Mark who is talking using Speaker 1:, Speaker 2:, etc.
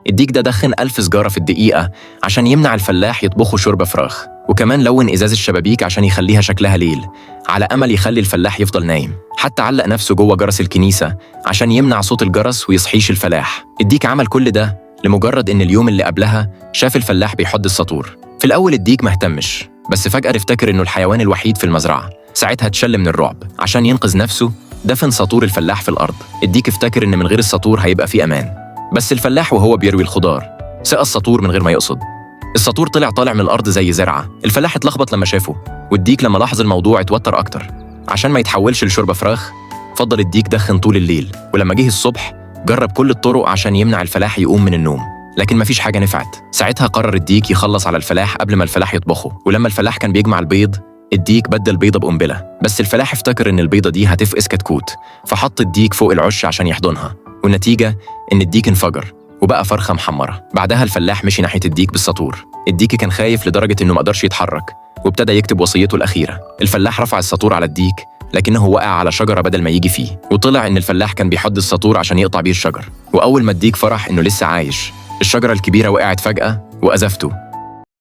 Speaker 1: الديك ده دخن 1000 سجارة في الدقيقة عشان يمنع الفلاح يطبخوا شوربة فراخ، وكمان لون إزاز الشبابيك عشان يخليها شكلها ليل على أمل يخلي الفلاح يفضل نايم. حتى علق نفسه جوه جرس الكنيسة عشان يمنع صوت الجرس ويصحيش الفلاح. الديك عمل كل ده لمجرد إن اليوم اللي قبلها شاف الفلاح بيحض الساطور. في الأول الديك مهتمش، بس فجأة افتكر إنه الحيوان الوحيد في المزرعة. ساعتها اتشل من الرعب. عشان ينقذ نفسه دفن ساطور الفلاح في الأرض. الديك افتكر إن من غير الساطور هيبقى في أمان، بس الفلاح وهو بيروي الخضار سقى الساطور من غير ما يقصد. الساطور طالع من الأرض زي زرعة. الفلاح اتلخبط لما شافه، والديك لما لاحظ الموضوع اتوتر أكتر. عشان ما يتحولش لشوربة فراخ فضل الديك دخن طول الليل، ولما جه الصبح جرب كل الطرق عشان يمنع الفلاح يقوم من النوم، لكن مفيش حاجة نفعت. ساعتها قرر الديك يخلص على الفلاح قبل ما الفلاح يطبخه. ولما الفلاح كان بيجمع البيض الديك بدل بيضة بقنبلة، بس الفلاح افتكر إن البيضة دي هتفقس كتكوت، فحط الديك فوق العش عشان يحضنها، والنتيجة إن الديك انفجر وبقى فرخة محمرة. بعدها الفلاح مشي ناحية الديك بالساطور. الديك كان خايف لدرجة إنه مقدرش يتحرك، وابتدى يكتب وصيته الأخيرة. الفلاح رفع الساطور على الديك لكنه وقع على شجرة بدل ما يجي فيه، وطلع إن الفلاح كان بيحض الساطور عشان يقطع بيه الشجر. وأول ما الديك فرح إنه لسه عايش، الشجرة الكبيرة وقعت فجأة وأزفته.